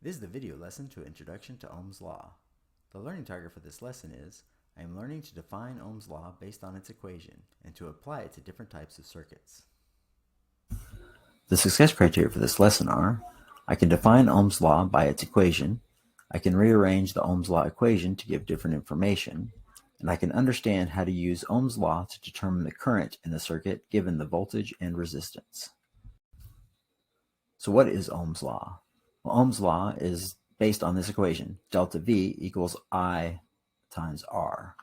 This is the video lesson to Introduction to Ohm's Law. The learning target for this lesson is, I am learning to define Ohm's Law based on its equation and to apply it to different types of circuits. The success criteria for this lesson are, I can define Ohm's Law by its equation, I can rearrange the Ohm's Law equation to give different information, and I can understand how to use Ohm's Law to determine the current in the circuit given the voltage and resistance. So what is Ohm's Law? Well, Ohm's Law is based on this equation, delta V equals I times R.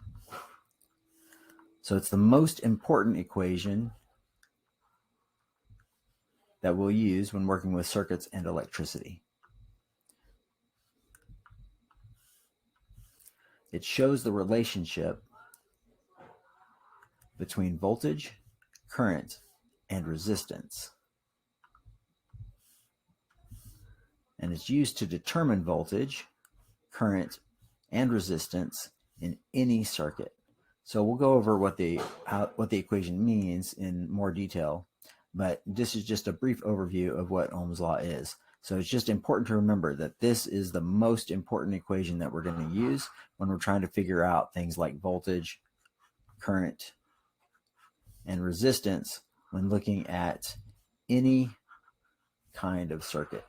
So it's the most important equation that we'll use when working with circuits and electricity. It shows the relationship between voltage, current, and resistance. And it's used to determine voltage, current, and resistance in any circuit. So we'll go over what the equation means in more detail, but this is just a brief overview of what Ohm's Law is. So it's just important to remember that this is the most important equation that we're going to use when we're trying to figure out things like voltage, current, and resistance when looking at any kind of circuit.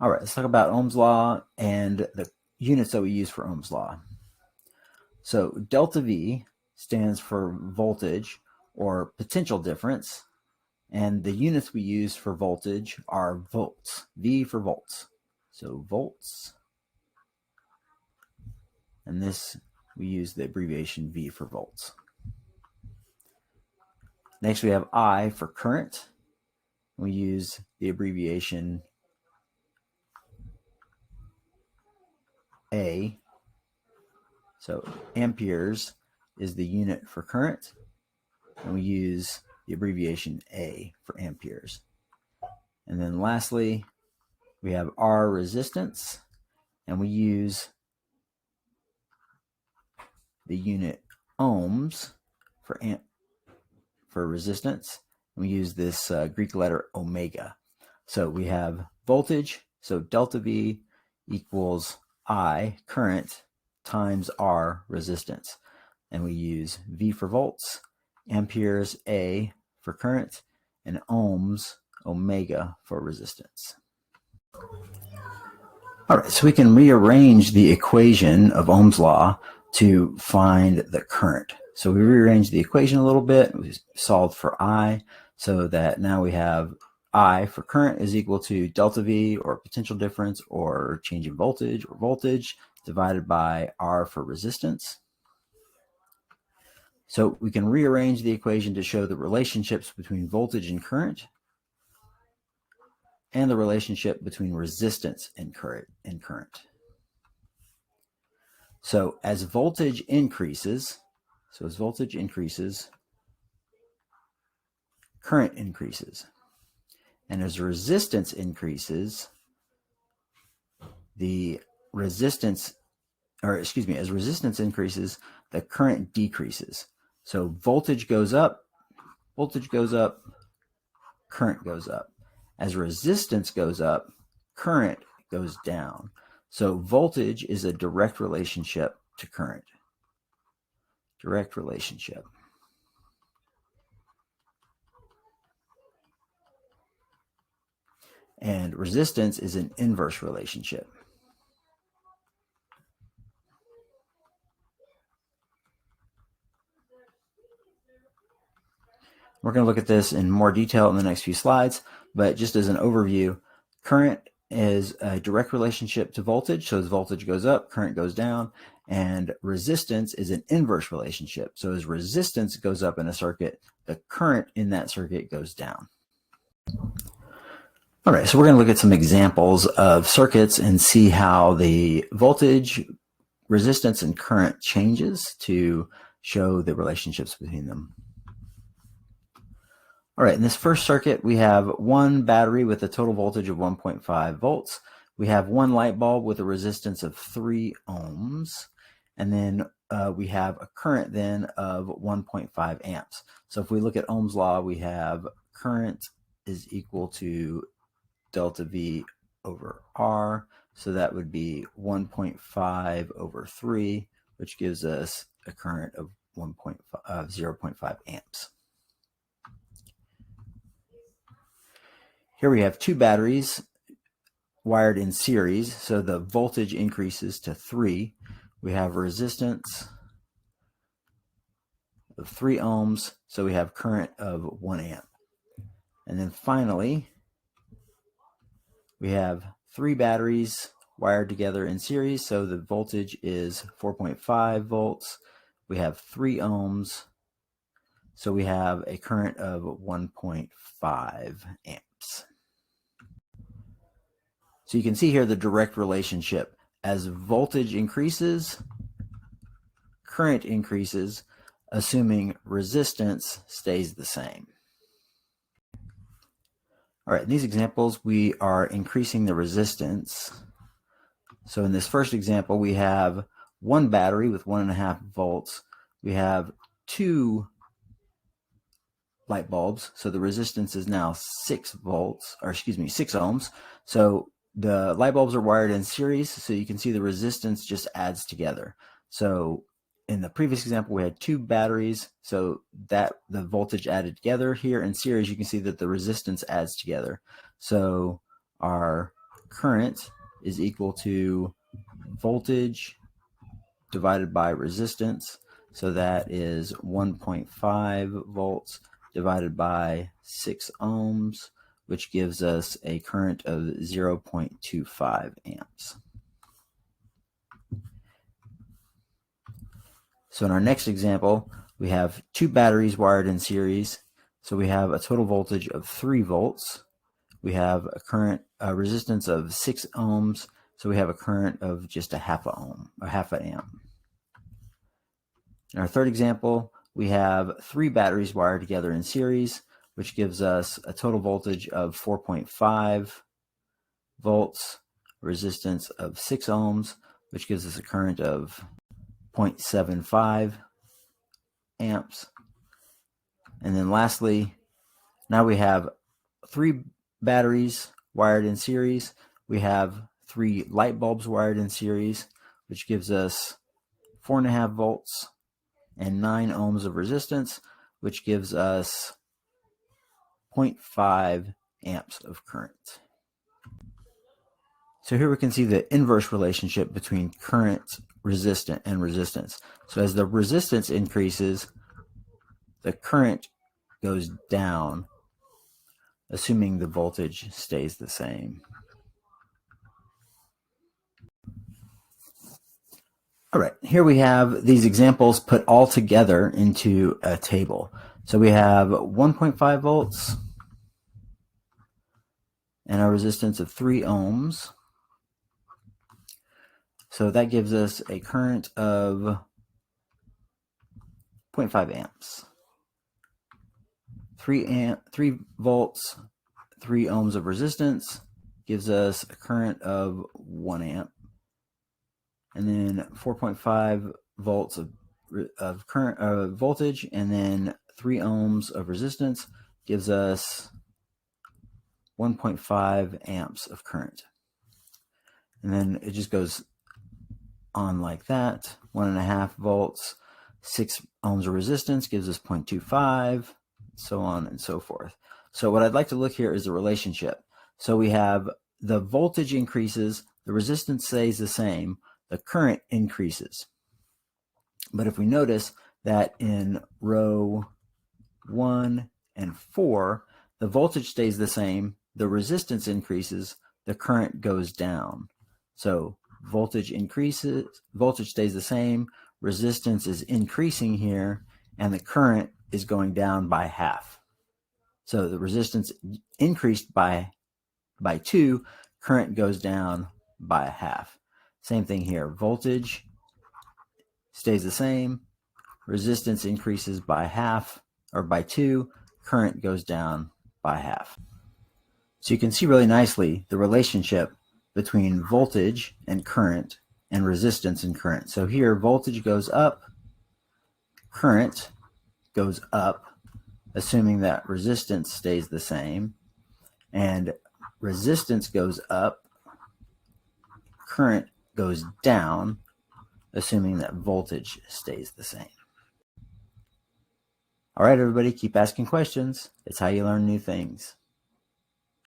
All right, let's talk about Ohm's Law and the units that we use for Ohm's Law. So delta V stands for voltage or potential difference, and the units we use for voltage are volts, V for volts. So volts, and this we use the abbreviation V for volts. Next we have I for current. We use the abbreviation A. So amperes is the unit for current, and we use the abbreviation A for amperes. And then lastly, we have R resistance, and we use the unit ohms for resistance. And we use this Greek letter omega. So we have voltage, so delta V equals I, current, times R, resistance. And we use V for volts, amperes, A for current, and ohms, omega, for resistance. All right, so we can rearrange the equation of Ohm's Law to find the current. So we rearrange the equation a little bit. We solved for I, so that now we have I for current is equal to delta V, or potential difference, or change in voltage, or voltage, divided by R for resistance. So we can rearrange the equation to show the relationships between voltage and current, and the relationship between resistance and current. So as voltage increases, current increases. And as resistance increases, as resistance increases, the current decreases. So voltage goes up, current goes up. As resistance goes up, current goes down. So voltage is a direct relationship to current. Direct relationship. And resistance is an inverse relationship. We're going to look at this in more detail in the next few slides, but just as an overview, current is a direct relationship to voltage. So as voltage goes up, current goes down, and resistance is an inverse relationship. So as resistance goes up in a circuit, the current in that circuit goes down. All right, so we're going to look at some examples of circuits and see how the voltage, resistance, and current changes to show the relationships between them. All right, in this first circuit, we have one battery with a total voltage of 1.5 volts. We have one light bulb with a resistance of 3 ohms. And then we have a current then of 1.5 amps. So if we look at Ohm's Law, we have current is equal to delta V over R. So that would be 1.5 over 3, which gives us a current of 0.5 amps. Here we have two batteries wired in series, so the voltage increases to 3. We have a resistance of 3 ohms, so we have current of 1 amp. And then finally, we have 3 batteries wired together in series, so the voltage is 4.5 volts. We have 3 ohms, so we have a current of 1.5 amps. So you can see here the direct relationship. As voltage increases, current increases, assuming resistance stays the same. All right, in these examples, we are increasing the resistance. So in this first example, we have one battery with 1.5 volts. We have 2 light bulbs. So the resistance is now 6 ohms. So the light bulbs are wired in series. So you can see the resistance just adds together. So in the previous example, we had 2 batteries, so that the voltage added together. Here in series, you can see that the resistance adds together. So our current is equal to voltage divided by resistance. So that is 1.5 volts divided by 6 ohms, which gives us a current of 0.25 amps. So in our next example, we have 2 batteries wired in series. So we have a total voltage of 3 volts. We have a resistance of 6 ohms. So we have a current of just a half an amp. In our third example, we have 3 batteries wired together in series, which gives us a total voltage of 4.5 volts, resistance of 6 ohms, which gives us a current of 0.75 amps. And then lastly, now we have 3 batteries wired in series. We have 3 light bulbs wired in series, which gives us 4.5 volts and 9 ohms of resistance, which gives us 0.5 amps of current. So here we can see the inverse relationship between current, resistant, and resistance. So as the resistance increases, the current goes down, assuming the voltage stays the same. All right, here we have these examples put all together into a table. So we have 1.5 volts and a resistance of 3 ohms. So that gives us a current of 0.5 amps. 3 volts, 3 ohms of resistance gives us a current of 1 amp. And then 4.5 volts of current voltage, and then 3 ohms of resistance gives us 1.5 amps of current. And then it just goes on like that. 1.5 volts, 6 ohms of resistance gives us 0.25, so on and so forth. So what I'd like to look here is the relationship. So we have the voltage increases, the resistance stays the same, the current increases. But if we notice that in row 1 and 4, the voltage stays the same, the resistance increases, the current goes down. So voltage increases, voltage stays the same, resistance is increasing here, and the current is going down by half. So the resistance increased by 2, current goes down by half. Same thing here, voltage stays the same, resistance increases by half or by 2, current goes down by half. So you can see really nicely the relationship between voltage and current and resistance and current. So here voltage goes up, current goes up, assuming that resistance stays the same, and resistance goes up, current goes down, assuming that voltage stays the same. All right, everybody, keep asking questions. It's how you learn new things.